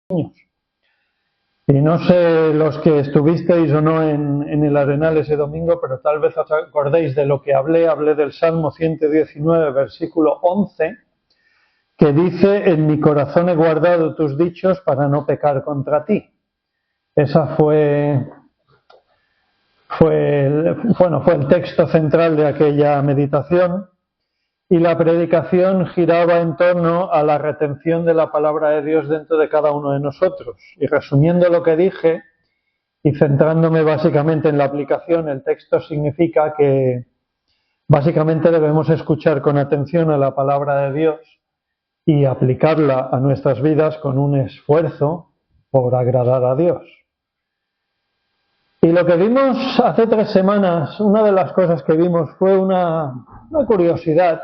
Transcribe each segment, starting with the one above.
niños. Y no sé los que estuvisteis o no en el Arenal ese domingo, pero tal vez os acordéis de lo que hablé del Salmo 119, versículo 11, que dice: en mi corazón he guardado tus dichos para no pecar contra ti. Esa fue el texto central de aquella meditación, y la predicación giraba en torno a la retención de la palabra de Dios dentro de cada uno de nosotros. Y resumiendo lo que dije y centrándome básicamente en la aplicación, el texto significa que básicamente debemos escuchar con atención a la palabra de Dios y aplicarla a nuestras vidas con un esfuerzo por agradar a Dios. Y lo que vimos hace 3 semanas, una de las cosas que vimos fue una curiosidad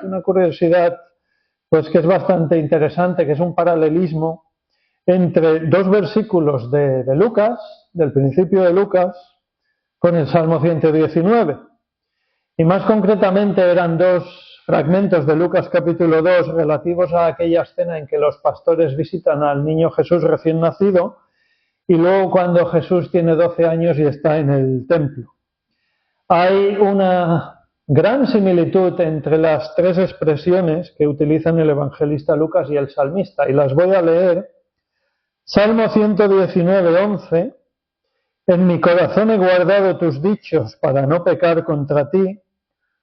pues que es bastante interesante, que es un paralelismo entre 2 versículos de Lucas, del principio de Lucas, con el Salmo 119. Y más concretamente eran 2 fragmentos de Lucas capítulo 2 relativos a aquella escena en que los pastores visitan al niño Jesús recién nacido, y luego cuando Jesús tiene 12 años y está en el templo. Hay una gran similitud entre las 3 expresiones que utilizan el evangelista Lucas y el salmista, y las voy a leer. Salmo 119, 11: en mi corazón he guardado tus dichos para no pecar contra ti.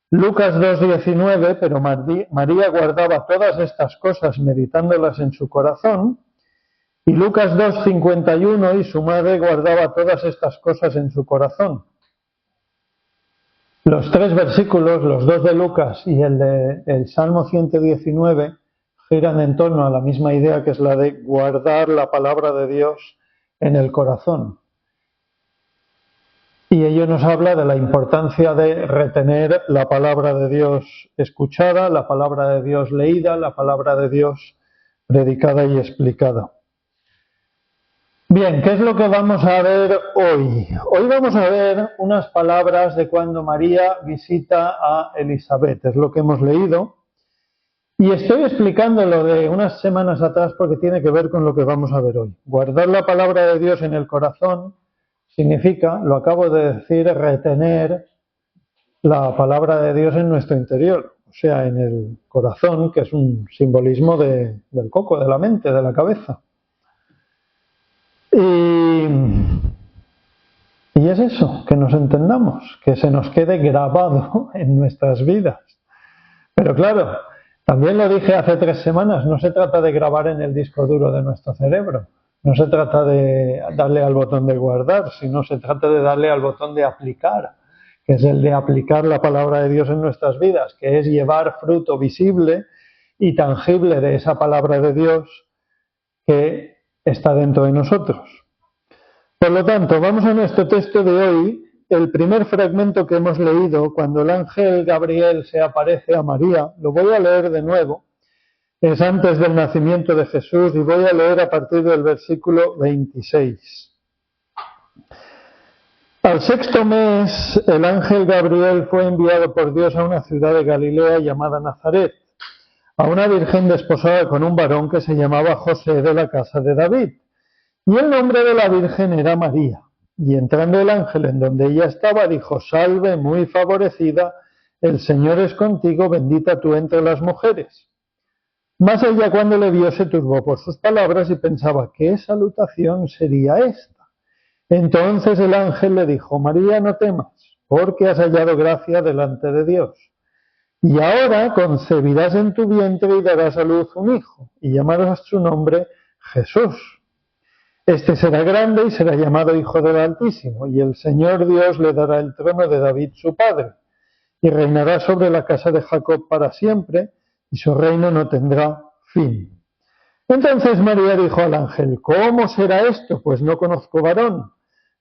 Lucas 2:19: pero María guardaba todas estas cosas meditándolas en su corazón. Y Lucas 2:51: y su madre guardaba todas estas cosas en su corazón. Los 3 versículos, los 2 de Lucas y el Salmo 119, giran en torno a la misma idea, que es la de guardar la palabra de Dios en el corazón. Y ello nos habla de la importancia de retener la palabra de Dios escuchada, la palabra de Dios leída, la palabra de Dios predicada y explicada. Bien, ¿qué es lo que vamos a ver hoy? Hoy vamos a ver unas palabras de cuando María visita a Elizabeth, es lo que hemos leído. Y estoy explicándolo de unas semanas atrás porque tiene que ver con lo que vamos a ver hoy. Guardar la palabra de Dios en el corazón significa, lo acabo de decir, retener la palabra de Dios en nuestro interior, o sea, en el corazón, que es un simbolismo del coco, de la mente, de la cabeza. Y es eso, que nos entendamos, que se nos quede grabado en nuestras vidas. Pero claro, también lo dije hace 3 semanas, no se trata de grabar en el disco duro de nuestro cerebro, no se trata de darle al botón de guardar, sino se trata de darle al botón de aplicar, que es el de aplicar la palabra de Dios en nuestras vidas, que es llevar fruto visible y tangible de esa palabra de Dios que está dentro de nosotros. Por lo tanto, vamos a nuestro texto de hoy. El primer fragmento que hemos leído, cuando el ángel Gabriel se aparece a María, lo voy a leer de nuevo, es antes del nacimiento de Jesús, y voy a leer a partir del versículo 26. Al 6º mes, el ángel Gabriel fue enviado por Dios a una ciudad de Galilea llamada Nazaret, a una virgen desposada con un varón que se llamaba José, de la casa de David. Y el nombre de la virgen era María. Y entrando el ángel en donde ella estaba, dijo: salve, muy favorecida, el Señor es contigo, bendita tú entre las mujeres. Mas ella, cuando le vio, se turbó por sus palabras y pensaba: ¿qué salutación sería esta? Entonces el ángel le dijo: María, no temas, porque has hallado gracia delante de Dios. Y ahora concebirás en tu vientre y darás a luz un hijo, y llamarás su nombre Jesús. Este será grande y será llamado Hijo del Altísimo, y el Señor Dios le dará el trono de David su padre, y reinará sobre la casa de Jacob para siempre, y su reino no tendrá fin. Entonces María dijo al ángel: ¿cómo será esto? Pues no conozco varón.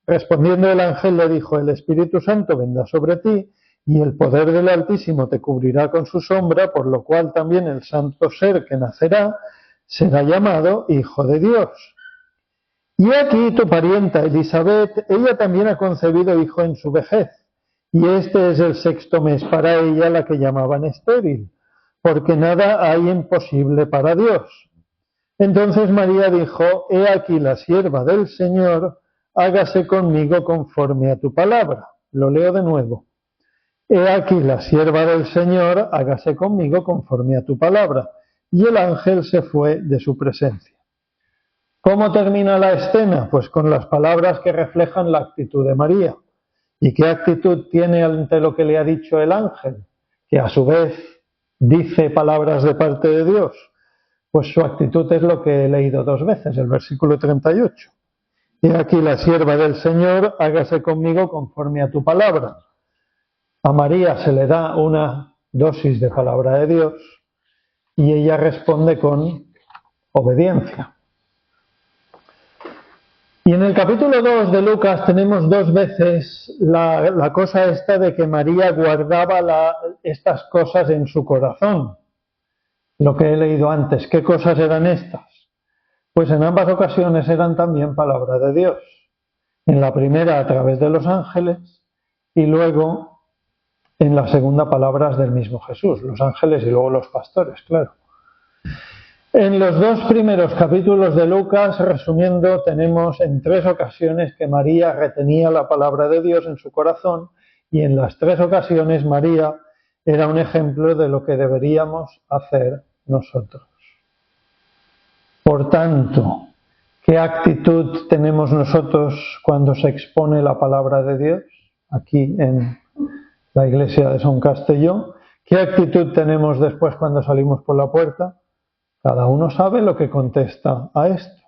Respondiendo el ángel le dijo: el Espíritu Santo vendrá sobre ti, y el poder del Altísimo te cubrirá con su sombra, por lo cual también el santo ser que nacerá será llamado Hijo de Dios. Y aquí tu parienta Elizabeth, ella también ha concebido hijo en su vejez, y este es el 6º mes para ella, la que llamaban estéril, porque nada hay imposible para Dios. Entonces María dijo: He aquí la sierva del Señor, hágase conmigo conforme a tu palabra. Lo leo de nuevo. He aquí la sierva del Señor, hágase conmigo conforme a tu palabra. Y el ángel se fue de su presencia. ¿Cómo termina la escena? Pues con las palabras que reflejan la actitud de María. ¿Y qué actitud tiene ante lo que le ha dicho el ángel? Que a su vez dice palabras de parte de Dios. Pues su actitud es lo que he leído 2 veces, el versículo 38. He aquí la sierva del Señor, hágase conmigo conforme a tu palabra. A María se le da una dosis de palabra de Dios y ella responde con obediencia. Y en el capítulo 2 de Lucas tenemos 2 veces la cosa esta de que María guardaba estas cosas en su corazón. Lo que he leído antes. ¿Qué cosas eran estas? Pues en ambas ocasiones eran también palabra de Dios. En la primera a través de los ángeles y luego en la segunda palabras del mismo Jesús, los ángeles y luego los pastores, claro. En los 2 primeros capítulos de Lucas, resumiendo, tenemos en 3 ocasiones que María retenía la palabra de Dios en su corazón y en las 3 ocasiones María era un ejemplo de lo que deberíamos hacer nosotros. Por tanto, ¿qué actitud tenemos nosotros cuando se expone la palabra de Dios aquí en la iglesia de Son Castelló? ¿Qué actitud tenemos después cuando salimos por la puerta? Cada uno sabe lo que contesta a esto.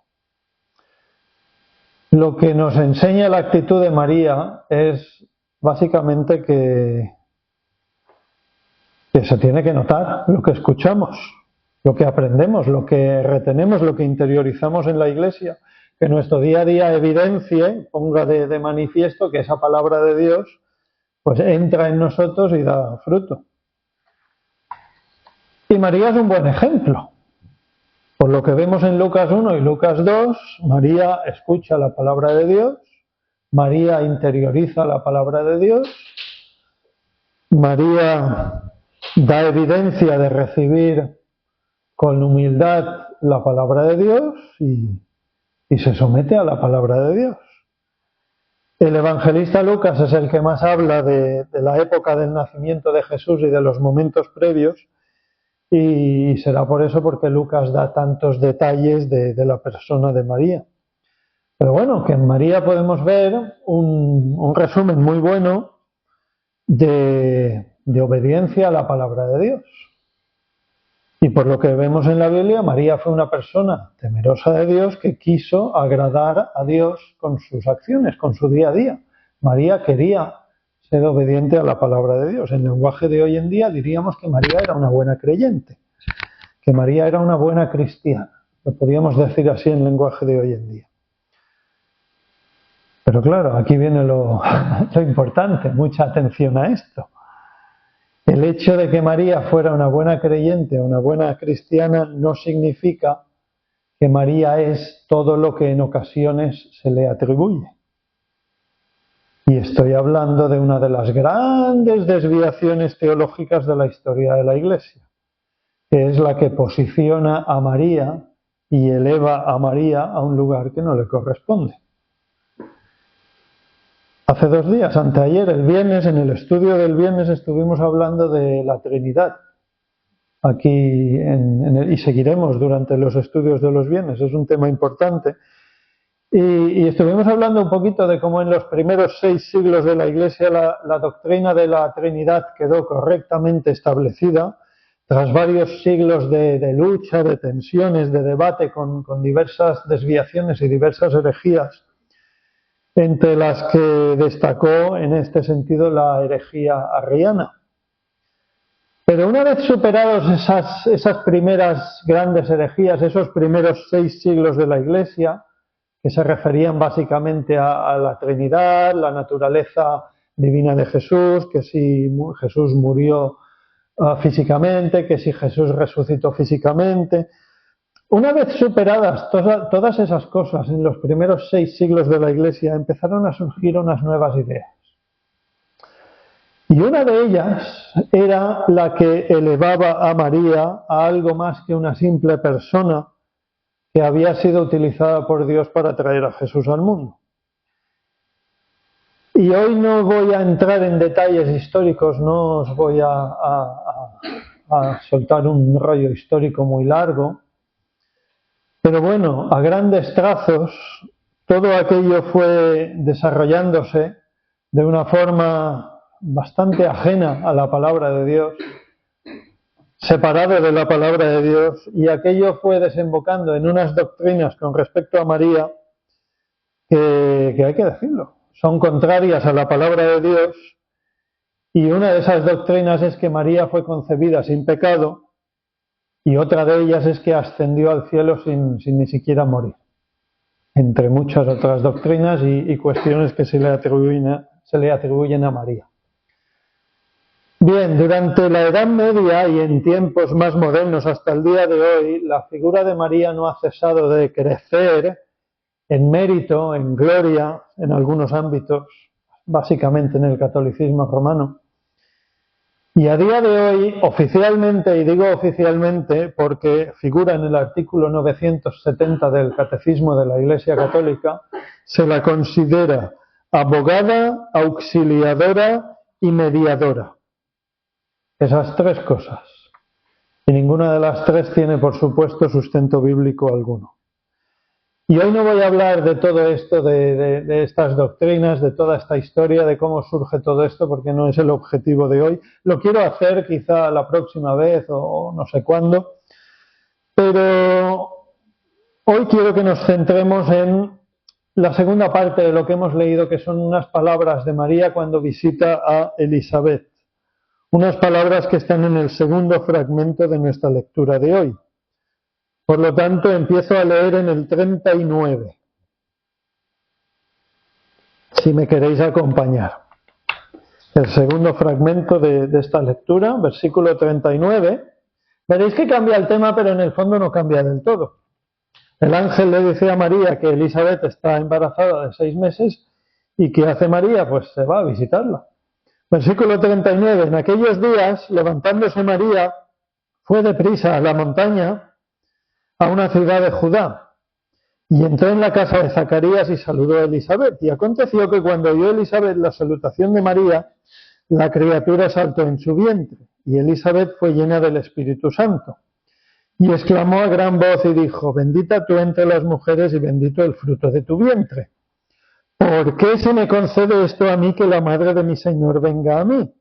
Lo que nos enseña la actitud de María es básicamente que se tiene que notar lo que escuchamos, lo que aprendemos, lo que retenemos, lo que interiorizamos en la iglesia, que nuestro día a día evidencie, ponga de manifiesto que esa palabra de Dios pues entra en nosotros y da fruto. Y María es un buen ejemplo. Por lo que vemos en Lucas 1 y Lucas 2, María escucha la palabra de Dios, María interioriza la palabra de Dios, María da evidencia de recibir con humildad la palabra de Dios y se somete a la palabra de Dios. El evangelista Lucas es el que más habla de la época del nacimiento de Jesús y de los momentos previos, y será por eso porque Lucas da tantos detalles de la persona de María. Pero bueno, que en María podemos ver un resumen muy bueno de obediencia a la palabra de Dios. Y por lo que vemos en la Biblia, María fue una persona temerosa de Dios que quiso agradar a Dios con sus acciones, con su día a día. María quería ser obediente a la palabra de Dios. En lenguaje de hoy en día diríamos que María era una buena creyente, que María era una buena cristiana. Lo podríamos decir así en lenguaje de hoy en día. Pero claro, aquí viene lo importante, mucha atención a esto. El hecho de que María fuera una buena creyente, una buena cristiana, no significa que María es todo lo que en ocasiones se le atribuye. Y estoy hablando de una de las grandes desviaciones teológicas de la historia de la Iglesia, que es la que posiciona a María y eleva a María a un lugar que no le corresponde. Hace 2 días, anteayer, el viernes, en el estudio del viernes estuvimos hablando de la Trinidad. Aquí y seguiremos durante los estudios de los viernes, es un tema importante. Y estuvimos hablando un poquito de cómo en los primeros 6 siglos de la Iglesia la doctrina de la Trinidad quedó correctamente establecida, tras varios siglos de lucha, de tensiones, de debate con diversas desviaciones y diversas herejías, entre las que destacó en este sentido la herejía arriana. Pero una vez superados esas primeras grandes herejías, esos primeros 6 siglos de la Iglesia, que se referían básicamente a la Trinidad, la naturaleza divina de Jesús, que si Jesús murió físicamente, que si Jesús resucitó físicamente. Una vez superadas todas esas cosas en los primeros 6 siglos de la Iglesia, empezaron a surgir unas nuevas ideas. Y una de ellas era la que elevaba a María a algo más que una simple persona que había sido utilizada por Dios para traer a Jesús al mundo. Y hoy no voy a entrar en detalles históricos, no os voy a soltar un rollo histórico muy largo, pero bueno, a grandes trazos, todo aquello fue desarrollándose de una forma bastante ajena a la palabra de Dios, separado de la palabra de Dios, y aquello fue desembocando en unas doctrinas con respecto a María que hay que decirlo, son contrarias a la palabra de Dios, y una de esas doctrinas es que María fue concebida sin pecado, y otra de ellas es que ascendió al cielo sin ni siquiera morir, entre muchas otras doctrinas y cuestiones que se le atribuyen a María. Bien, durante la Edad Media y en tiempos más modernos hasta el día de hoy, la figura de María no ha cesado de crecer en mérito, en gloria, en algunos ámbitos, básicamente en el catolicismo romano. Y a día de hoy, oficialmente, y digo oficialmente porque figura en el artículo 970 del Catecismo de la Iglesia Católica, se la considera abogada, auxiliadora y mediadora. Esas tres cosas. Y ninguna de las tres tiene, por supuesto, sustento bíblico alguno. Y hoy no voy a hablar de todo esto, de estas doctrinas, de toda esta historia, de cómo surge todo esto, porque no es el objetivo de hoy. Lo quiero hacer quizá la próxima vez o no sé cuándo, pero hoy quiero que nos centremos en la segunda parte de lo que hemos leído, que son unas palabras de María cuando visita a Elisabet. Unas palabras que están en el segundo fragmento de nuestra lectura de hoy. Por lo tanto, empiezo a leer en el 39, si me queréis acompañar. El segundo fragmento de esta lectura, versículo 39. Veréis que cambia el tema, pero en el fondo no cambia del todo. El ángel le dice a María que Elisabet está embarazada de 6 meses y ¿qué hace María? Pues se va a visitarla. Versículo 39. En aquellos días, levantándose María, fue deprisa a la montaña, a una ciudad de Judá, y entró en la casa de Zacarías y saludó a Elisabet. Y aconteció que cuando oyó Elisabet la salutación de María, la criatura saltó en su vientre, y Elisabet fue llena del Espíritu Santo. Y exclamó a gran voz y dijo: bendita tú entre las mujeres y bendito el fruto de tu vientre. ¿Por qué se me concede esto a mí, que la madre de mi Señor venga a mí?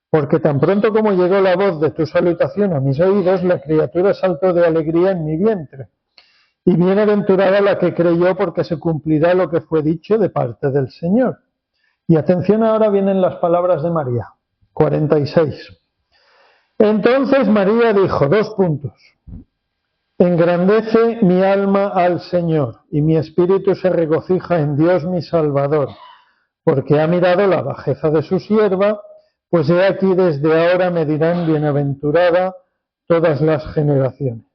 Porque tan pronto como llegó la voz de tu salutación a mis oídos, la criatura saltó de alegría en mi vientre. Y bienaventurada la que creyó, porque se cumplirá lo que fue dicho de parte del Señor. Y atención, ahora vienen las palabras de María. 46. Entonces María dijo, engrandece mi alma al Señor, y mi espíritu se regocija en Dios mi Salvador, porque ha mirado la bajeza de su sierva. Pues he aquí, desde ahora me dirán bienaventurada todas las generaciones.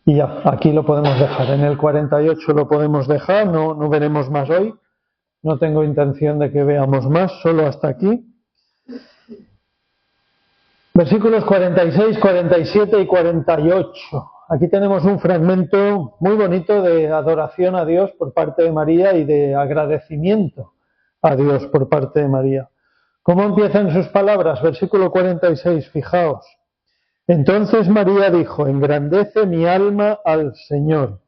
Y ya, aquí lo podemos dejar. En el 48 lo podemos dejar, no veremos más hoy. No tengo intención de que veamos más, solo hasta aquí. Versículos 46, 47 y 48. Aquí tenemos un fragmento muy bonito de adoración a Dios por parte de María y de agradecimiento a Dios por parte de María. ¿Cómo empiezan sus palabras? Versículo 46, fijaos. Entonces María dijo, engrandece mi alma al Señor.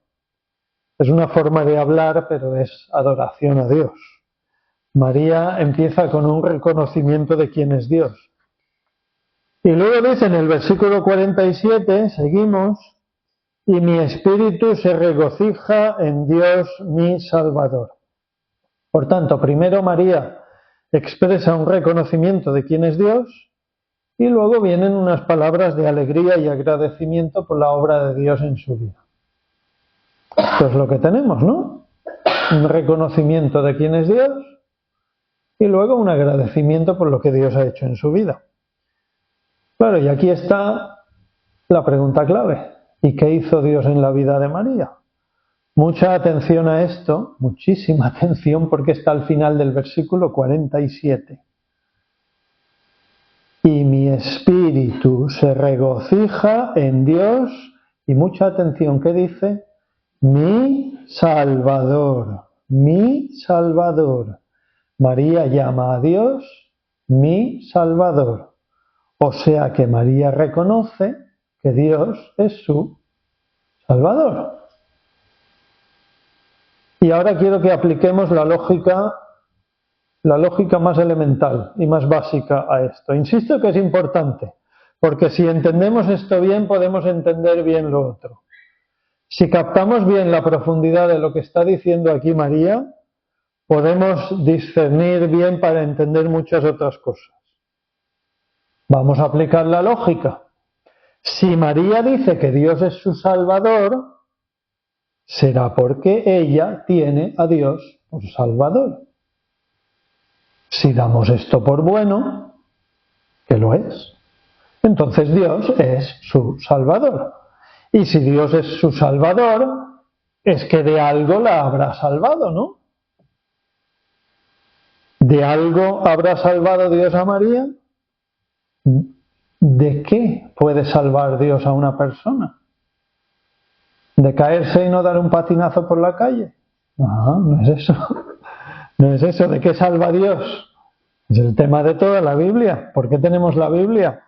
Es una forma de hablar, pero es adoración a Dios. María empieza con un reconocimiento de quién es Dios. Y luego dice en el versículo 47, seguimos, y mi espíritu se regocija en Dios mi Salvador. Por tanto, primero María expresa un reconocimiento de quién es Dios y luego vienen unas palabras de alegría y agradecimiento por la obra de Dios en su vida. Esto es lo que tenemos, ¿no? Un reconocimiento de quién es Dios y luego un agradecimiento por lo que Dios ha hecho en su vida. Claro, y aquí está la pregunta clave. ¿Y qué hizo Dios en la vida de María? Mucha atención a esto, muchísima atención, porque está al final del versículo 47. Y mi espíritu se regocija en Dios Y mucha atención, ¿qué dice? Mi Salvador, mi Salvador. María llama a Dios mi Salvador. O sea que María reconoce que Dios es su Salvador. Y ahora quiero que apliquemos la lógica más elemental y más básica a esto. Insisto que es importante, porque si entendemos esto bien, podemos entender bien lo otro. Si captamos bien la profundidad de lo que está diciendo aquí María, podemos discernir bien para entender muchas otras cosas. Vamos a aplicar la lógica. Si María dice que Dios es su Salvador, será porque ella tiene a Dios por Salvador. Si damos esto por bueno, que lo es, entonces Dios es su Salvador. Y si Dios es su Salvador, es que de algo la habrá salvado, ¿no? ¿De algo habrá salvado Dios a María? ¿De qué puede salvar Dios a una persona? ¿De caerse y no dar un patinazo por la calle? No es eso. No es eso. ¿De qué salva Dios? Es el tema de toda la Biblia. ¿Por qué tenemos la Biblia?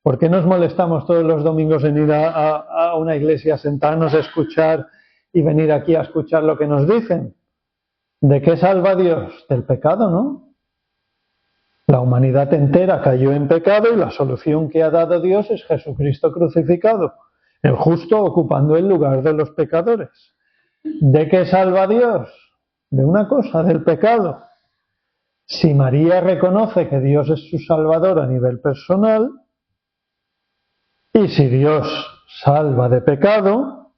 ¿Por qué nos molestamos todos los domingos en ir a una iglesia, sentarnos a escuchar y venir aquí a escuchar lo que nos dicen? ¿De qué salva Dios? Del pecado, ¿no? La humanidad entera cayó en pecado y la solución que ha dado Dios es Jesucristo crucificado, el justo ocupando el lugar de los pecadores. ¿De qué salva Dios? De una cosa, del pecado. Si María reconoce que Dios es su Salvador a nivel personal, y si Dios salva de pecado,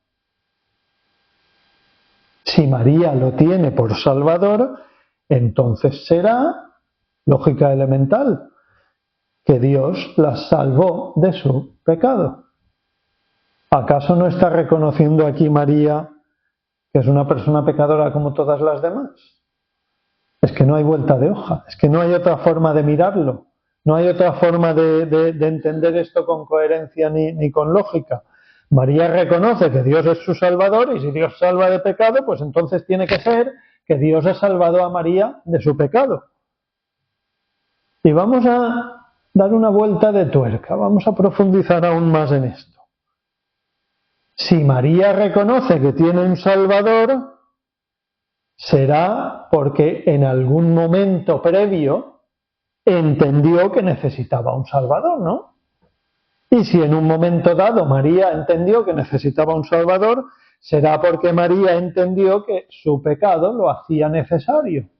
si María lo tiene por Salvador, entonces será lógica elemental, que Dios la salvó de su pecado. ¿Acaso no está reconociendo aquí María que es una persona pecadora como todas las demás? Es que no hay vuelta de hoja, es que no hay otra forma de mirarlo, no hay otra forma de entender esto con coherencia ni con lógica. María reconoce que Dios es su Salvador y si Dios salva de pecado, pues entonces tiene que ser que Dios ha salvado a María de su pecado. Y vamos a dar una vuelta de tuerca, vamos a profundizar aún más en esto. Si María reconoce que tiene un Salvador, será porque en algún momento previo entendió que necesitaba un Salvador, ¿no? Y si en un momento dado María entendió que necesitaba un Salvador, será porque María entendió que su pecado lo hacía necesario.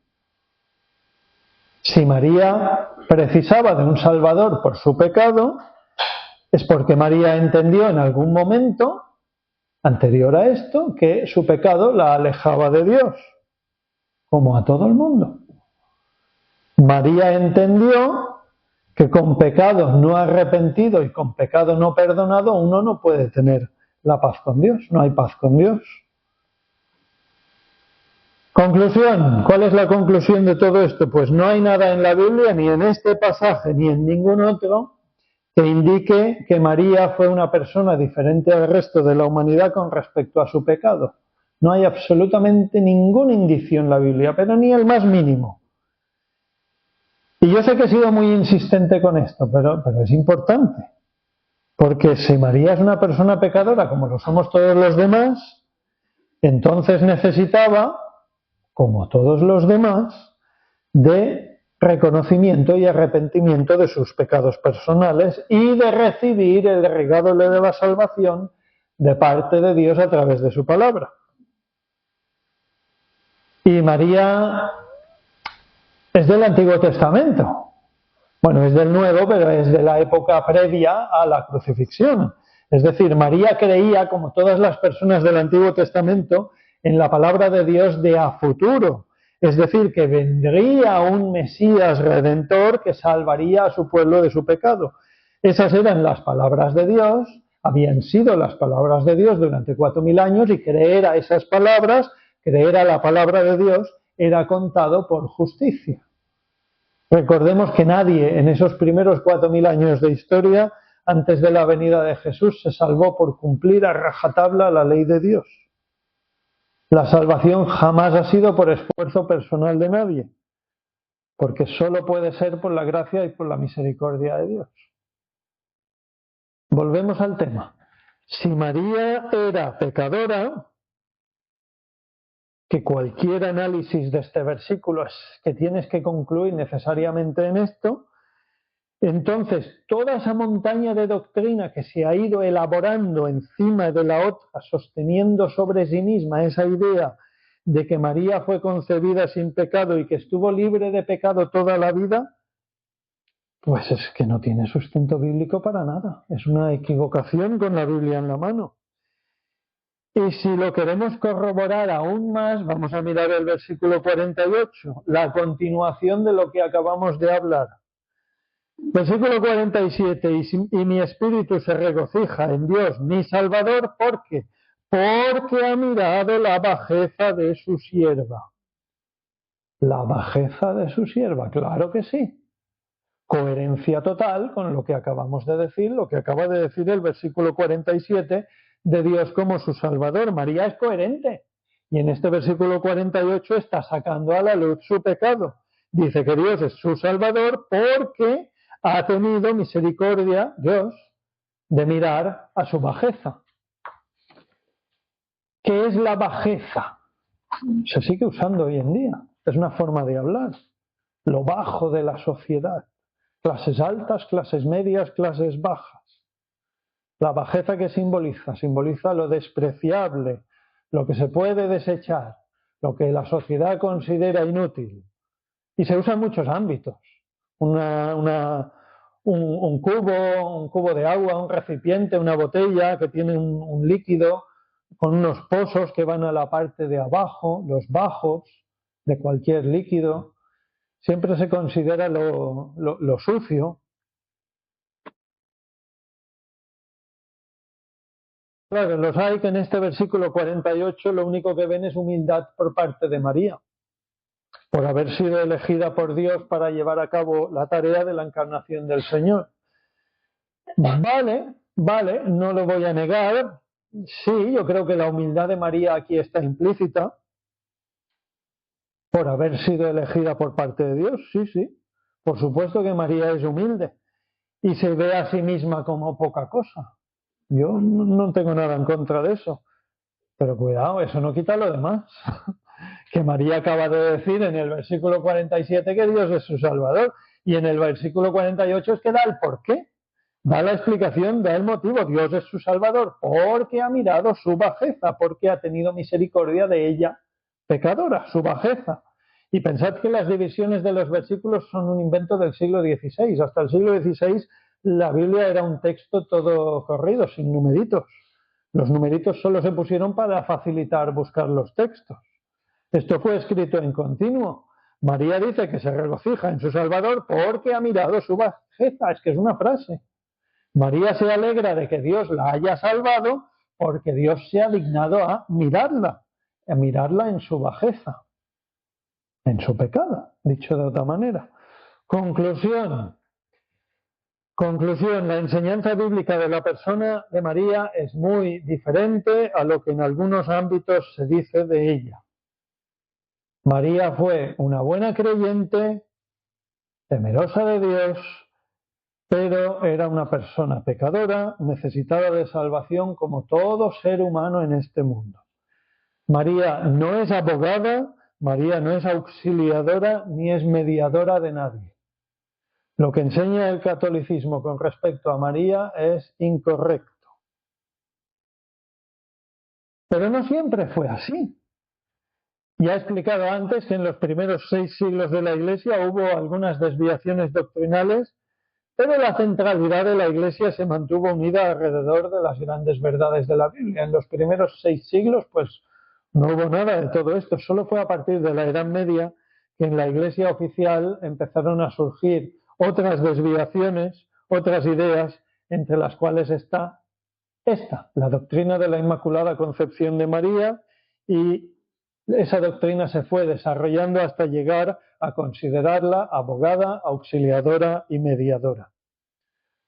Si María precisaba de un Salvador por su pecado, es porque María entendió en algún momento, anterior a esto, que su pecado la alejaba de Dios, como a todo el mundo. María entendió que con pecado no arrepentido y con pecado no perdonado uno no puede tener la paz con Dios, no hay paz con Dios. Conclusión, ¿cuál es la conclusión de todo esto? Pues no hay nada en la Biblia, ni en este pasaje, ni en ningún otro, que indique que María fue una persona diferente al resto de la humanidad con respecto a su pecado. No hay absolutamente ningún indicio en la Biblia, pero ni el más mínimo. Y yo sé que he sido muy insistente con esto, pero es importante. Porque si María es una persona pecadora, como lo somos todos los demás, entonces necesitaba, como todos los demás, de reconocimiento y arrepentimiento de sus pecados personales y de recibir el regalo de la salvación de parte de Dios a través de su palabra. Y María es del Antiguo Testamento. Bueno, es del Nuevo, pero es de la época previa a la crucifixión. Es decir, María creía, como todas las personas del Antiguo Testamento, en la palabra de Dios de a futuro. Es decir, que vendría un Mesías redentor que salvaría a su pueblo de su pecado. Esas eran las palabras de Dios, habían sido las palabras de Dios durante 4000 años y creer a esas palabras, creer a la palabra de Dios, era contado por justicia. Recordemos que nadie en esos primeros 4000 años de historia antes de la venida de Jesús, se salvó por cumplir a rajatabla la ley de Dios. La salvación jamás ha sido por esfuerzo personal de nadie, porque solo puede ser por la gracia y por la misericordia de Dios. Volvemos al tema. Si María era pecadora, que cualquier análisis de este versículo es que tienes que concluir necesariamente en esto, entonces toda esa montaña de doctrina que se ha ido elaborando encima de la otra, sosteniendo sobre sí misma esa idea de que María fue concebida sin pecado y que estuvo libre de pecado toda la vida, pues es que no tiene sustento bíblico para nada. Es una equivocación con la Biblia en la mano. Y si lo queremos corroborar aún más, vamos a mirar el versículo 48, la continuación de lo que acabamos de hablar. Versículo 47, y mi espíritu se regocija en Dios, mi Salvador, ¿por qué? Porque ha mirado la bajeza de su sierva. La bajeza de su sierva, claro que sí. Coherencia total con lo que acabamos de decir, lo que acaba de decir el versículo 47 de Dios como su Salvador. María es coherente y en este versículo 48 está sacando a la luz su pecado. Dice que Dios es su Salvador porque ha tenido misericordia, Dios, de mirar a su bajeza. ¿Qué es la bajeza? Se sigue usando hoy en día. Es una forma de hablar. Lo bajo de la sociedad. Clases altas, clases medias, clases bajas. La bajeza que simboliza, simboliza lo despreciable, lo que se puede desechar, lo que la sociedad considera inútil. Y se usa en muchos ámbitos. Un cubo de agua, un recipiente, una botella que tiene un líquido con unos pozos que van a la parte de abajo, los bajos de cualquier líquido. Siempre se considera lo sucio. Claro, los hay que en este versículo 48 lo único que ven es humildad por parte de María, por haber sido elegida por Dios para llevar a cabo la tarea de la encarnación del Señor. Vale, no lo voy a negar. Sí, yo creo que la humildad de María aquí está implícita, por haber sido elegida por parte de Dios, sí. Por supuesto que María es humilde y se ve a sí misma como poca cosa. Yo no tengo nada en contra de eso. Pero cuidado, eso no quita lo demás. Que María acaba de decir en el versículo 47 que Dios es su Salvador. Y en el versículo 48 es que da el porqué. Da la explicación, da el motivo. Dios es su Salvador porque ha mirado su bajeza, porque ha tenido misericordia de ella, pecadora, su bajeza. Y pensad que las divisiones de los versículos son un invento del siglo XVI. Hasta el siglo XVI la Biblia era un texto todo corrido, sin numeritos. Los numeritos solo se pusieron para facilitar buscar los textos. Esto fue escrito en continuo. María dice que se regocija en su Salvador porque ha mirado su bajeza. Es que es una frase. María se alegra de que Dios la haya salvado porque Dios se ha dignado a mirarla en su bajeza, en su pecado, dicho de otra manera. Conclusión, la enseñanza bíblica de la persona de María es muy diferente a lo que en algunos ámbitos se dice de ella. María fue una buena creyente, temerosa de Dios, pero era una persona pecadora, necesitada de salvación como todo ser humano en este mundo. María no es abogada, María no es auxiliadora ni es mediadora de nadie. Lo que enseña el catolicismo con respecto a María es incorrecto. Pero no siempre fue así. Ya he explicado antes que en los primeros 6 siglos de la Iglesia hubo algunas desviaciones doctrinales, pero la centralidad de la Iglesia se mantuvo unida alrededor de las grandes verdades de la Biblia. En los primeros 6 siglos, pues no hubo nada de todo esto. Solo fue a partir de la Edad Media que en la Iglesia oficial empezaron a surgir otras desviaciones, otras ideas, entre las cuales está esta, la doctrina de la Inmaculada Concepción de María, y esa doctrina se fue desarrollando hasta llegar a considerarla abogada, auxiliadora y mediadora.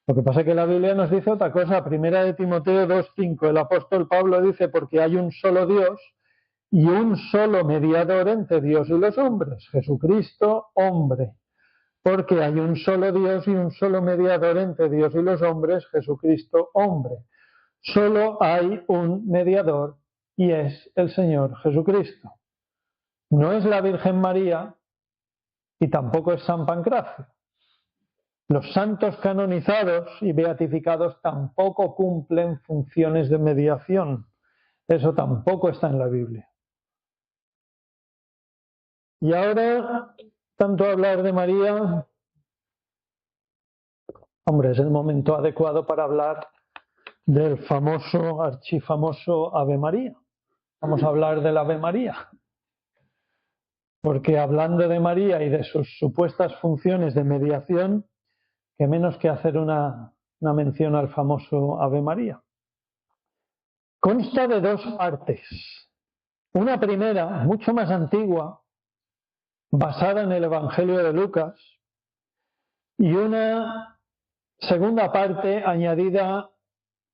Lo que pasa es que la Biblia nos dice otra cosa. Primera de Timoteo 2:5, el apóstol Pablo dice, porque hay un solo Dios y un solo mediador entre Dios y los hombres, Jesucristo, hombre. Porque hay un solo Dios y un solo mediador entre Dios y los hombres, Jesucristo, hombre. Solo hay un mediador y es el Señor Jesucristo. No es la Virgen María y tampoco es San Pancracio. Los santos canonizados y beatificados tampoco cumplen funciones de mediación. Eso tampoco está en la Biblia. Y ahora, tanto hablar de María, hombre, es el momento adecuado para hablar del famoso, archifamoso Ave María. Vamos a hablar del Ave María. Porque hablando de María y de sus supuestas funciones de mediación, que menos que hacer una mención al famoso Ave María. Consta de dos partes. Una primera, mucho más antigua, basada en el Evangelio de Lucas, y una segunda parte añadida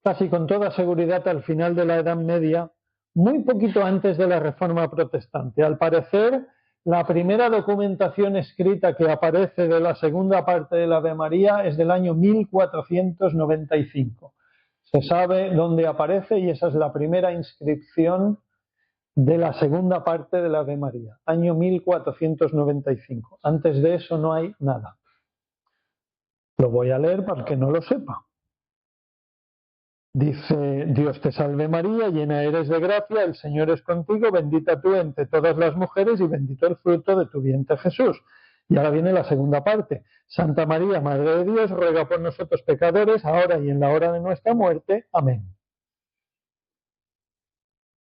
casi con toda seguridad al final de la Edad Media, muy poquito antes de la Reforma Protestante. Al parecer, la primera documentación escrita que aparece de la segunda parte de la Ave María es del año 1495. Se sabe dónde aparece y esa es la primera inscripción de la segunda parte de la Ave María, año 1495. Antes de eso no hay nada. Lo voy a leer para que no lo sepa. Dice, Dios te salve María, llena eres de gracia, el Señor es contigo, bendita tú entre todas las mujeres y bendito el fruto de tu vientre Jesús. Y ahora viene la segunda parte. Santa María, Madre de Dios, ruega por nosotros pecadores, ahora y en la hora de nuestra muerte. Amén.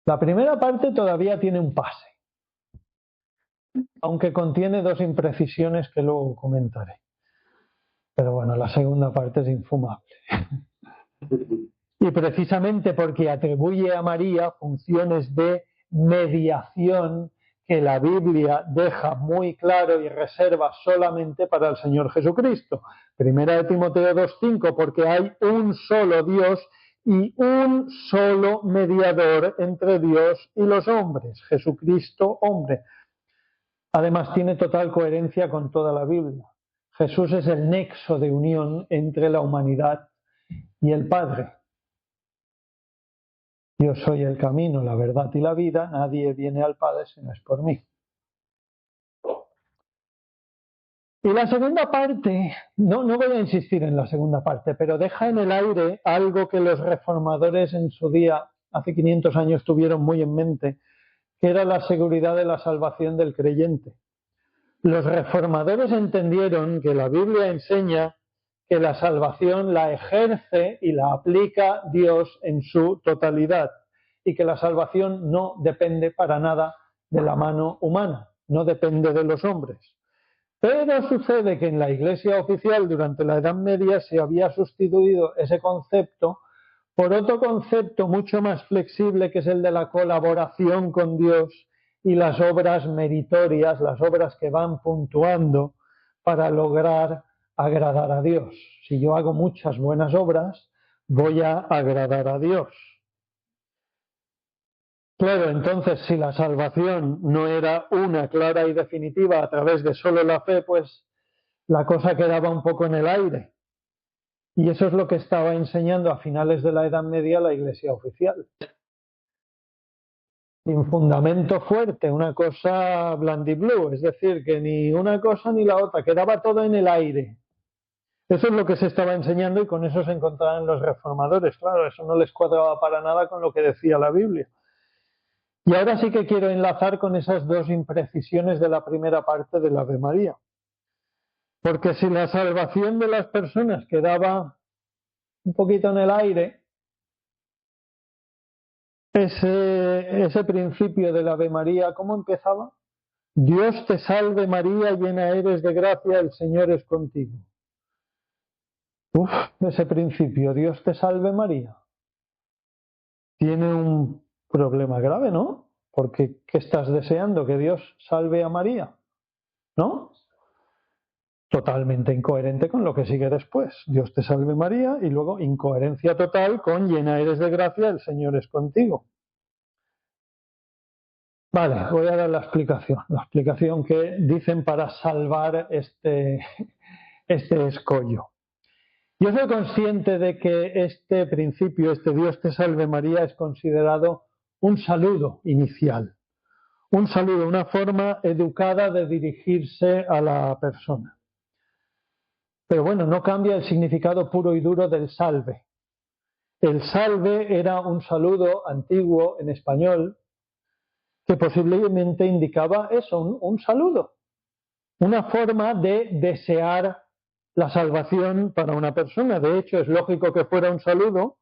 La primera parte todavía tiene un pase, aunque contiene dos imprecisiones que luego comentaré. Pero bueno, la segunda parte es infumable. Y precisamente porque atribuye a María funciones de mediación que la Biblia deja muy claro y reserva solamente para el Señor Jesucristo. Primera de Timoteo 2:5, porque hay un solo Dios y un solo mediador entre Dios y los hombres, Jesucristo, hombre. Además, tiene total coherencia con toda la Biblia. Jesús es el nexo de unión entre la humanidad y el Padre. Yo soy el camino, la verdad y la vida, nadie viene al Padre si no es por mí. Y la segunda parte, no voy a insistir en la segunda parte, pero deja en el aire algo que los reformadores en su día, hace 500 años, tuvieron muy en mente, que era la seguridad de la salvación del creyente. Los reformadores entendieron que la Biblia enseña que la salvación la ejerce y la aplica Dios en su totalidad y que la salvación no depende para nada de la mano humana, no depende de los hombres. Pero sucede que en la Iglesia oficial durante la Edad Media se había sustituido ese concepto por otro concepto mucho más flexible, que es el de la colaboración con Dios y las obras meritorias, las obras que van puntuando para lograr agradar a Dios. Si yo hago muchas buenas obras, voy a agradar a Dios. Claro, entonces si la salvación no era una clara y definitiva a través de solo la fe, pues la cosa quedaba un poco en el aire. Y eso es lo que estaba enseñando a finales de la Edad Media la Iglesia oficial. Sin fundamento fuerte, una cosa blandiblue, es decir, que ni una cosa ni la otra, quedaba todo en el aire. Eso es lo que se estaba enseñando y con eso se encontraban los reformadores. Claro, eso no les cuadraba para nada con lo que decía la Biblia. Y ahora sí que quiero enlazar con esas dos imprecisiones de la primera parte del Ave María. Porque si la salvación de las personas quedaba un poquito en el aire, ese principio del Ave María, ¿cómo empezaba? Dios te salve María, llena eres de gracia, el Señor es contigo. Ese principio, Dios te salve María, tiene un problema grave, ¿no? Porque ¿qué estás deseando? Que Dios salve a María, ¿no? totalmente incoherente con lo que sigue después. Dios te salve María, y luego incoherencia total con llena eres de gracia, el Señor es contigo. Vale, voy a dar la explicación que dicen para salvar este escollo. Yo soy consciente de que este principio, este Dios te salve María, es considerado un saludo inicial, un saludo, una forma educada de dirigirse a la persona. Pero bueno, no cambia el significado puro y duro del salve. El salve era un saludo antiguo en español que posiblemente indicaba eso, un saludo, una forma de desear la salvación para una persona. De hecho, es lógico que fuera un saludo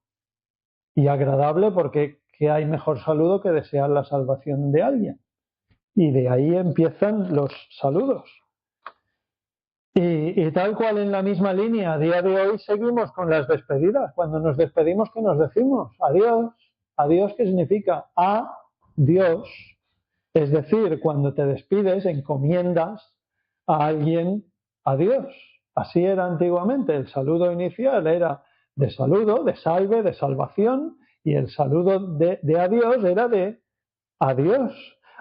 y agradable, porque ¿qué hay mejor saludo que desear la salvación de alguien? Y de ahí empiezan los saludos. Y tal cual, en la misma línea, a día de hoy seguimos con las despedidas. Cuando nos despedimos, ¿qué nos decimos? Adiós. Adiós, ¿qué significa? A Dios. Es decir, cuando te despides, encomiendas a alguien a Dios. Así era antiguamente. El saludo inicial era de saludo, de salve, de salvación, y el saludo de adiós era de adiós.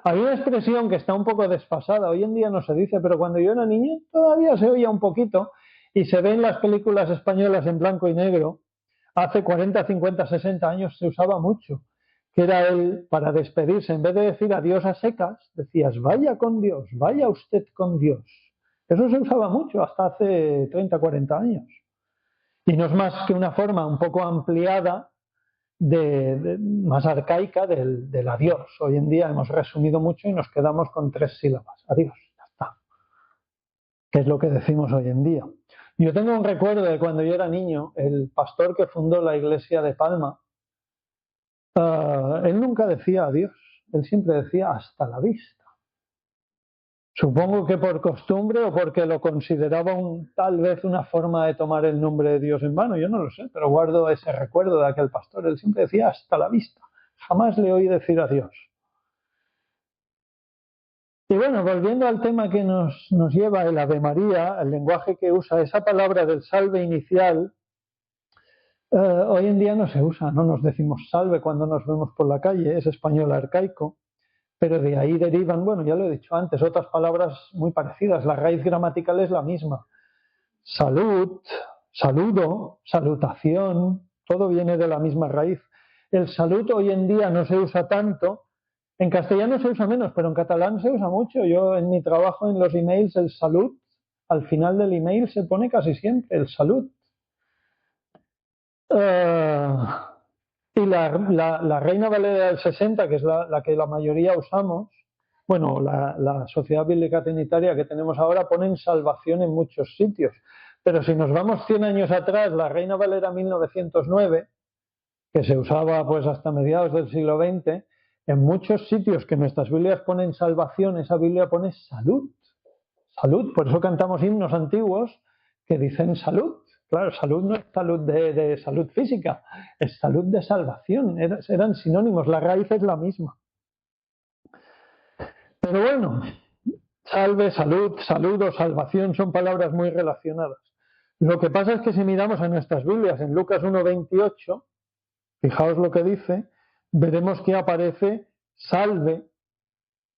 Hay una expresión que está un poco desfasada, hoy en día no se dice, pero cuando yo era niño todavía se oía un poquito, y se ve en las películas españolas en blanco y negro. Hace 40, 50, 60 años se usaba mucho, que era para despedirse, en vez de decir adiós a secas, decías vaya con Dios, vaya usted con Dios. Eso se usaba mucho hasta hace 30, 40 años. Y no es más que una forma un poco ampliada, más arcaica del adiós. Hoy en día hemos resumido mucho y nos quedamos con 3 sílabas. Adiós, ya está. Que es lo que decimos hoy en día. Yo tengo un recuerdo de cuando yo era niño, el pastor que fundó la iglesia de Palma, él nunca decía adiós, él siempre decía hasta la vista. Supongo que por costumbre o porque lo consideraba tal vez una forma de tomar el nombre de Dios en vano, yo no lo sé, pero guardo ese recuerdo de aquel pastor. Él siempre decía hasta la vista, jamás le oí decir adiós. Y bueno, volviendo al tema que nos lleva el Ave María, el lenguaje que usa, esa palabra del salve inicial, hoy en día no se usa, no nos decimos salve cuando nos vemos por la calle, es español arcaico. Pero de ahí derivan, bueno, ya lo he dicho antes, otras palabras muy parecidas. La raíz gramatical es la misma. Salud, saludo, salutación, todo viene de la misma raíz. El salud hoy en día no se usa tanto. En castellano se usa menos, pero en catalán se usa mucho. Yo en mi trabajo en los emails, el salud, al final del email se pone casi siempre el salud. Y la Reina Valera del 60, que es la que la mayoría usamos, bueno, la Sociedad Bíblica Trinitaria que tenemos ahora, ponen salvación en muchos sitios. Pero si nos vamos 100 años atrás, la Reina Valera 1909, que se usaba pues hasta mediados del siglo XX, en muchos sitios que nuestras Biblias ponen salvación, esa Biblia pone salud. Salud, por eso cantamos himnos antiguos que dicen salud. Claro, salud no es salud de salud física, es salud de salvación, eran sinónimos, la raíz es la misma. Pero bueno, salve, salud, saludo, salvación son palabras muy relacionadas. Lo que pasa es que si miramos en nuestras Biblias, en Lucas 1:28, fijaos lo que dice, veremos que aparece salve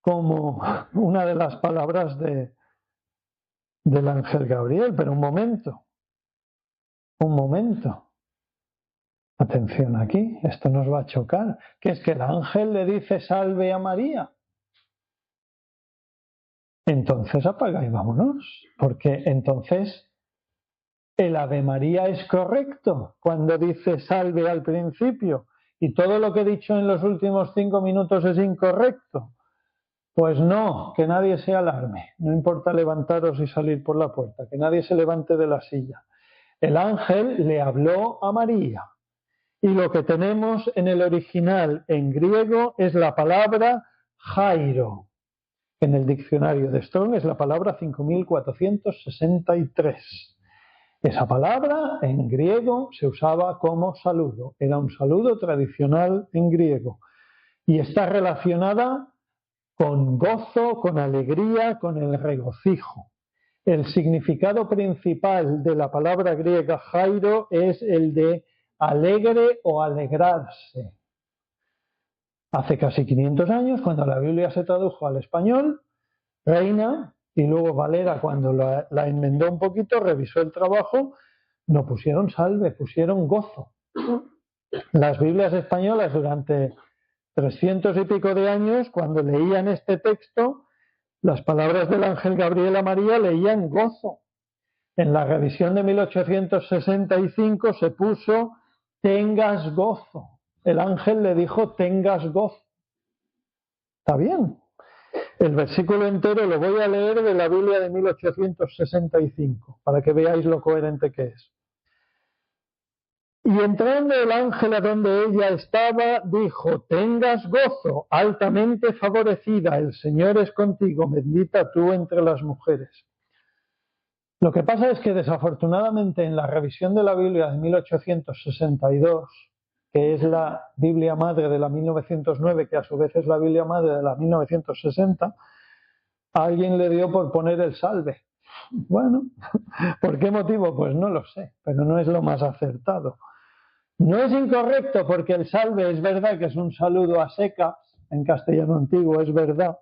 como una de las palabras del ángel Gabriel. Pero un momento. Atención aquí, esto nos va a chocar, que es que el ángel le dice salve a María. Entonces apaga y vámonos, porque entonces el Ave María es correcto cuando dice salve al principio y todo lo que he dicho en los últimos 5 minutos es incorrecto. Pues no, que nadie se alarme, no importa levantaros y salir por la puerta, que nadie se levante de la silla. El ángel le habló a María. Y lo que tenemos en el original en griego es la palabra Jairo. En el diccionario de Strong es la palabra 5463. Esa palabra en griego se usaba como saludo. Era un saludo tradicional en griego. Y está relacionada con gozo, con alegría, con el regocijo. el significado principal de la palabra griega jairo es el de alegre o alegrarse. Hace casi 500 años, cuando la Biblia se tradujo al español, Reina y luego Valera, cuando la enmendó un poquito, revisó el trabajo, no pusieron salve, pusieron gozo. Las Biblias españolas durante 300 y pico de años, cuando leían este texto, las palabras del ángel Gabriel a María leían gozo. En la revisión de 1865 se puso tengas gozo. El ángel le dijo tengas gozo. Está bien. El versículo entero lo voy a leer de la Biblia de 1865 para que veáis lo coherente que es. Y entrando el ángel a donde ella estaba, dijo, tengas gozo, altamente favorecida, el Señor es contigo, bendita tú entre las mujeres. Lo que pasa es que desafortunadamente en la revisión de la Biblia de 1862, que es la Biblia madre de la 1909, que a su vez es la Biblia madre de la 1960, a alguien le dio por poner el salve. Bueno, ¿por qué motivo? Pues no lo sé, pero no es lo más acertado. No es incorrecto porque el salve es verdad que es un saludo a secas, en castellano antiguo es verdad,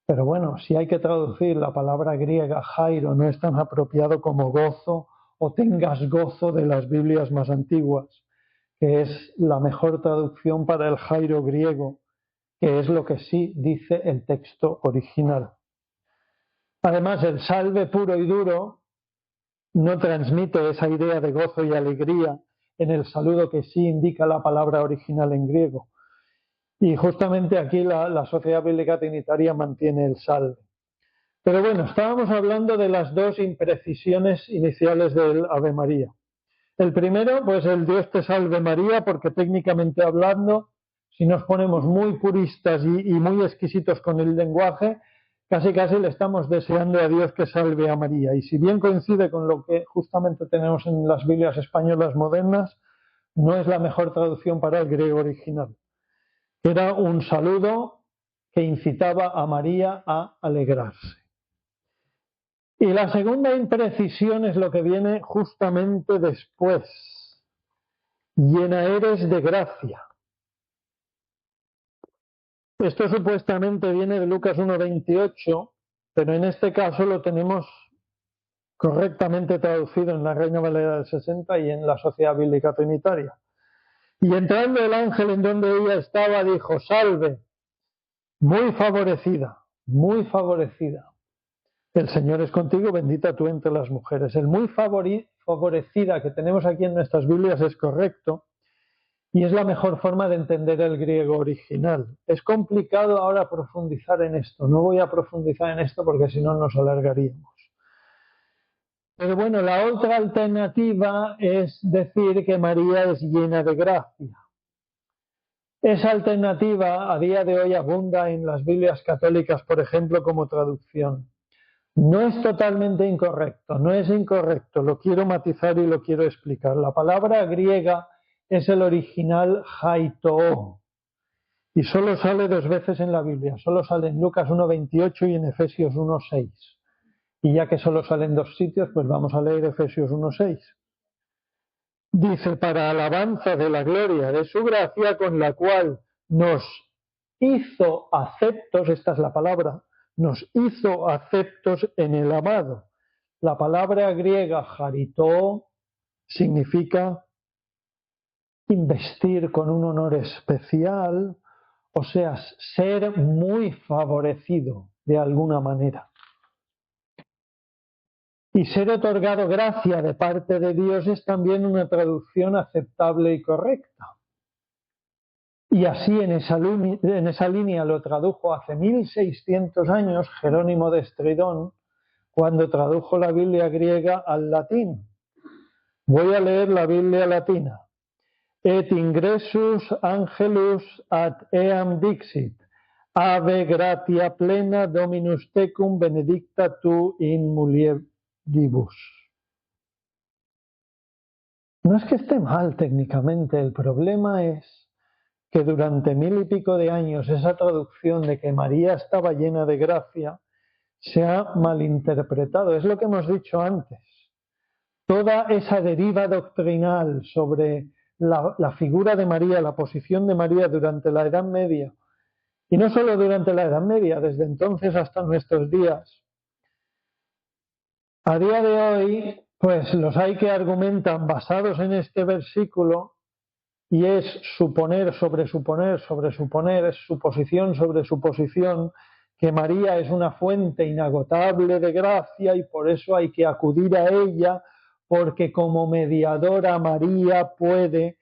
pero bueno, si hay que traducir la palabra griega jairo no es tan apropiado como gozo o tengas gozo de las Biblias más antiguas, que es la mejor traducción para el jairo griego, que es lo que sí dice el texto original. Además, el salve puro y duro no transmite esa idea de gozo y alegría en el saludo que sí indica la palabra original en griego. Y justamente aquí la Sociedad Bíblica Trinitaria mantiene el salve. Pero bueno, estábamos hablando de las dos imprecisiones iniciales del Ave María. El primero, pues el Dios te salve María, porque técnicamente hablando, si nos ponemos muy puristas y muy exquisitos con el lenguaje, casi le estamos deseando a Dios que salve a María. Y si bien coincide con lo que justamente tenemos en las Biblias españolas modernas, no es la mejor traducción para el griego original. Era un saludo que incitaba a María a alegrarse. Y la segunda imprecisión es lo que viene justamente después. Llena eres de gracia. Esto supuestamente viene de Lucas 1:28, pero en este caso lo tenemos correctamente traducido en la Reina Valera del 60 y en la Sociedad Bíblica Trinitaria. Y entrando el ángel en donde ella estaba, dijo, salve, muy favorecida, muy favorecida. El Señor es contigo, bendita tú entre las mujeres. El muy favorecida que tenemos aquí en nuestras Biblias es correcto y es la mejor forma de entender el griego original. Es complicado ahora profundizar en esto. No voy a profundizar en esto porque si no nos alargaríamos. Pero bueno, la otra alternativa es decir que María es llena de gracia. Esa alternativa a día de hoy abunda en las Biblias católicas, por ejemplo, como traducción. No es totalmente incorrecto, no es incorrecto, lo quiero matizar y lo quiero explicar. La palabra griega es el original haitoo y solo sale dos veces en la Biblia, solo sale en Lucas 1:28 y en Efesios 1:6. Y ya que solo sale en dos sitios, pues vamos a leer Efesios 1:6. Dice, para alabanza de la gloria de su gracia, con la cual nos hizo aceptos, esta es la palabra, nos hizo aceptos en el amado. La palabra griega charitó significa investir con un honor especial, o sea, ser muy favorecido de alguna manera. Y ser otorgado gracia de parte de Dios es también una traducción aceptable y correcta. Y así en esa línea lo tradujo hace 1600 años Jerónimo de Estridón, cuando tradujo la Biblia griega al latín. Voy a leer la Biblia latina. Et ingressus angelus ad eam dixit, ave gratia plena Dominus tecum benedicta tu in mulieribus. No es que esté mal técnicamente, el problema es que durante 1000 y pico de años esa traducción de que María estaba llena de gracia se ha malinterpretado. Es lo que hemos dicho antes. Toda esa deriva doctrinal sobre la figura de María, la posición de María durante la Edad Media, y no solo durante la Edad Media, desde entonces hasta nuestros días. A día de hoy, pues los hay que argumentan basados en este versículo, y es suponer sobre suponer sobre suponer, es suposición sobre suposición, que María es una fuente inagotable de gracia y por eso hay que acudir a ella, porque como mediadora María puede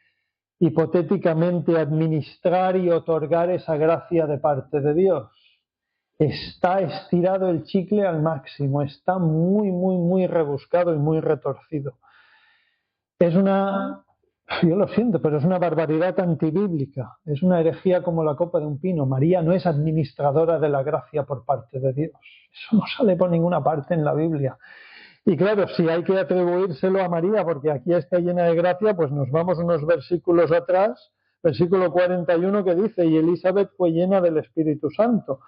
hipotéticamente administrar y otorgar esa gracia de parte de Dios. Está estirado el chicle al máximo, está muy, muy, muy rebuscado y muy retorcido. Es una, yo lo siento, pero es una barbaridad antibíblica, es una herejía como la copa de un pino. María no es administradora de la gracia por parte de Dios. Eso no sale por ninguna parte en la Biblia. Y claro, si hay que atribuírselo a María, porque aquí está llena de gracia, pues nos vamos unos versículos atrás, versículo 41 que dice, y Elizabeth fue llena del Espíritu Santo.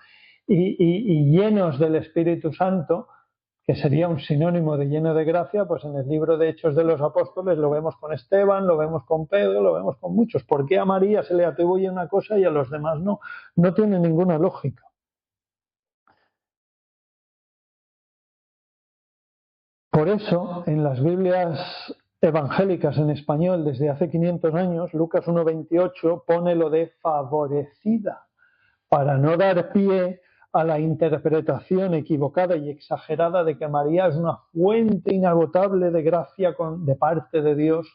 Y llenos del Espíritu Santo, que sería un sinónimo de lleno de gracia, pues en el libro de Hechos de los Apóstoles lo vemos con Esteban, lo vemos con Pedro, lo vemos con muchos. ¿Por qué a María se le atribuye una cosa y a los demás no? No tiene ninguna lógica. Por eso, en las Biblias evangélicas en español desde hace 500 años, Lucas 1:28 pone lo de favorecida, para no dar pie a la interpretación equivocada y exagerada de que María es una fuente inagotable de gracia de parte de Dios,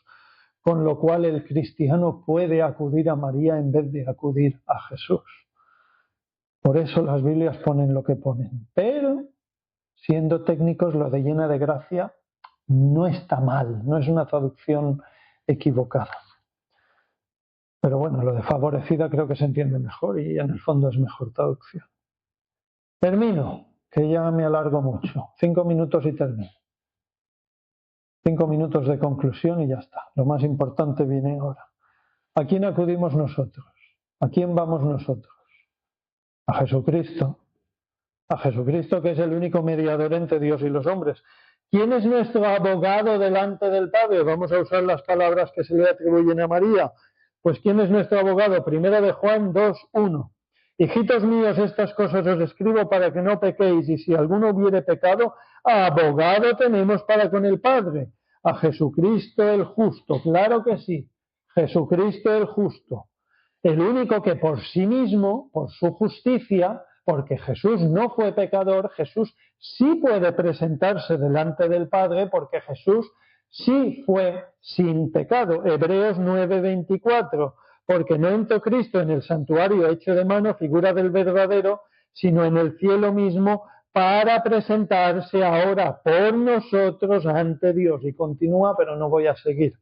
con lo cual el cristiano puede acudir a María en vez de acudir a Jesús. Por eso las Biblias ponen lo que ponen. Pero, siendo técnicos, lo de llena de gracia no está mal, no es una traducción equivocada. Pero bueno, lo de favorecida creo que se entiende mejor y en el fondo es mejor traducción. Termino, que ya me alargo mucho. 5 minutos y termino. 5 minutos de conclusión y ya está. Lo más importante viene ahora. ¿A quién acudimos nosotros? ¿A quién vamos nosotros? A Jesucristo. A Jesucristo, que es el único mediador entre Dios y los hombres. ¿Quién es nuestro abogado delante del Padre? Vamos a usar las palabras que se le atribuyen a María. Pues ¿quién es nuestro abogado? Primera de Juan 2:1. Hijitos míos, estas cosas os escribo para que no pequéis, y si alguno hubiere pecado, abogado tenemos para con el Padre, a Jesucristo el justo. Claro que sí, Jesucristo el justo. El único que por sí mismo, por su justicia, porque Jesús no fue pecador, Jesús sí puede presentarse delante del Padre, porque Jesús sí fue sin pecado. Hebreos 9:24. Porque no entró Cristo en el santuario hecho de mano, figura del verdadero, sino en el cielo mismo, para presentarse ahora por nosotros ante Dios. Y continúa, pero no voy a seguir.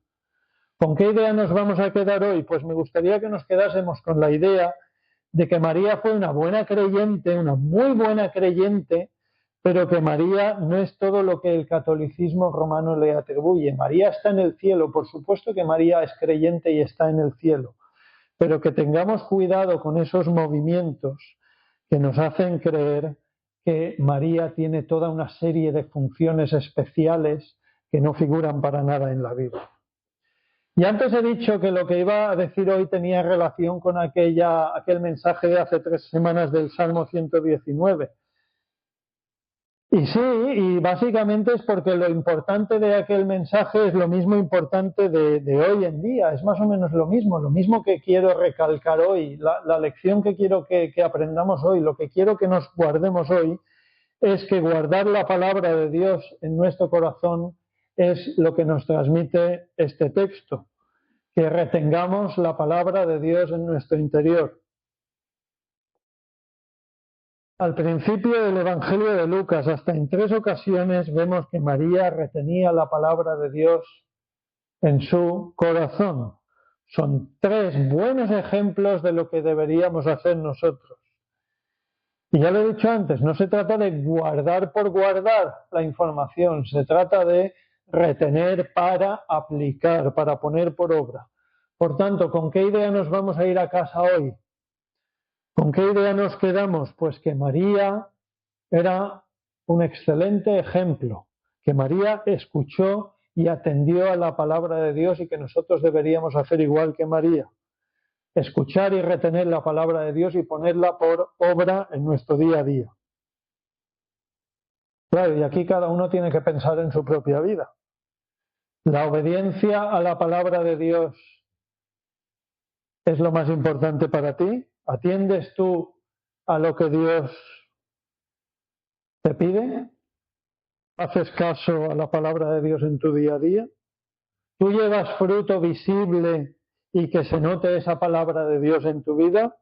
¿Con qué idea nos vamos a quedar hoy? Pues me gustaría que nos quedásemos con la idea de que María fue una buena creyente, una muy buena creyente, pero que María no es todo lo que el catolicismo romano le atribuye. María está en el cielo, por supuesto que María es creyente y está en el cielo, pero que tengamos cuidado con esos movimientos que nos hacen creer que María tiene toda una serie de funciones especiales que no figuran para nada en la Biblia. Y antes he dicho que lo que iba a decir hoy tenía relación con aquel mensaje de hace 3 semanas del Salmo 119. Y sí, y básicamente es porque lo importante de aquel mensaje es lo mismo importante de hoy en día, es más o menos lo mismo que quiero recalcar hoy, la lección que quiero que aprendamos hoy, lo que quiero que nos guardemos hoy, es que guardar la palabra de Dios en nuestro corazón es lo que nos transmite este texto, que retengamos la palabra de Dios en nuestro interior. Al principio del Evangelio de Lucas, hasta en 3 ocasiones, vemos que María retenía la palabra de Dios en su corazón. Son 3 buenos ejemplos de lo que deberíamos hacer nosotros. Y ya lo he dicho antes, no se trata de guardar por guardar la información, se trata de retener para aplicar, para poner por obra. Por tanto, ¿con qué idea nos vamos a ir a casa hoy? ¿Con qué idea nos quedamos? Pues que María era un excelente ejemplo, que María escuchó y atendió a la palabra de Dios y que nosotros deberíamos hacer igual que María. Escuchar y retener la palabra de Dios y ponerla por obra en nuestro día a día. Claro, y aquí cada uno tiene que pensar en su propia vida. La obediencia a la palabra de Dios es lo más importante para ti. ¿Atiendes tú a lo que Dios te pide? ¿Haces caso a la palabra de Dios en tu día a día? ¿Tú llevas fruto visible y que se note esa palabra de Dios en tu vida?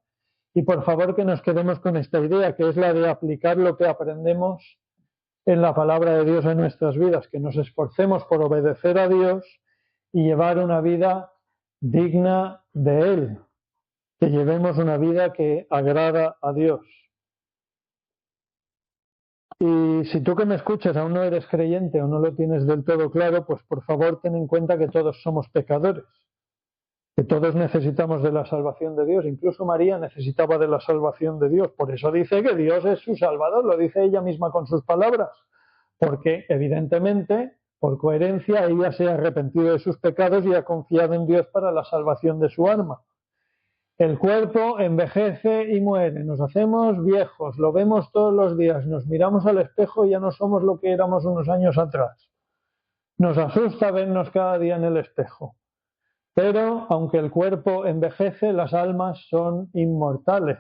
Y por favor que nos quedemos con esta idea, que es la de aplicar lo que aprendemos en la palabra de Dios en nuestras vidas, que nos esforcemos por obedecer a Dios y llevar una vida digna de Él, que llevemos una vida que agrada a Dios. Y si tú que me escuchas aún no eres creyente o no lo tienes del todo claro, pues por favor ten en cuenta que todos somos pecadores, que todos necesitamos de la salvación de Dios. Incluso María necesitaba de la salvación de Dios. Por eso dice que Dios es su Salvador, lo dice ella misma con sus palabras, porque evidentemente, por coherencia, ella se ha arrepentido de sus pecados y ha confiado en Dios para la salvación de su alma. El cuerpo envejece y muere, nos hacemos viejos, lo vemos todos los días, nos miramos al espejo y ya no somos lo que éramos unos años atrás. Nos asusta vernos cada día en el espejo. Pero, aunque el cuerpo envejece, las almas son inmortales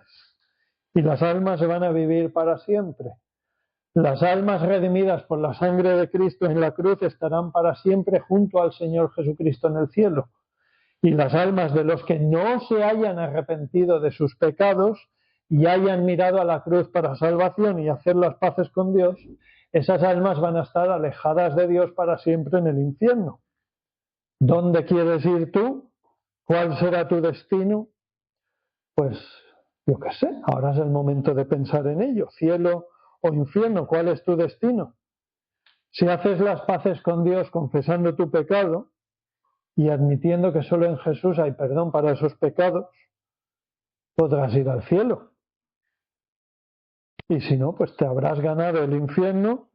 y las almas se van a vivir para siempre. Las almas redimidas por la sangre de Cristo en la cruz estarán para siempre junto al Señor Jesucristo en el cielo. Y las almas de los que no se hayan arrepentido de sus pecados y hayan mirado a la cruz para salvación y hacer las paces con Dios, esas almas van a estar alejadas de Dios para siempre en el infierno. ¿Dónde quieres ir tú? ¿Cuál será tu destino? Pues yo qué sé, ahora es el momento de pensar en ello. Cielo o infierno, ¿cuál es tu destino? Si haces las paces con Dios confesando tu pecado y admitiendo que solo en Jesús hay perdón para esos pecados, podrás ir al cielo. Y si no, pues te habrás ganado el infierno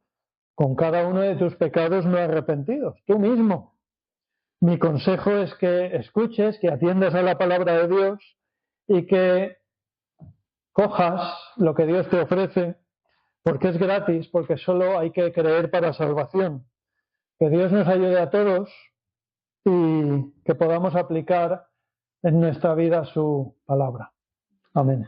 con cada uno de tus pecados no arrepentidos, tú mismo. Mi consejo es que escuches, que atiendas a la palabra de Dios y que cojas lo que Dios te ofrece, porque es gratis, porque solo hay que creer para salvación. Que Dios nos ayude a todos y que podamos aplicar en nuestra vida su palabra. Amén.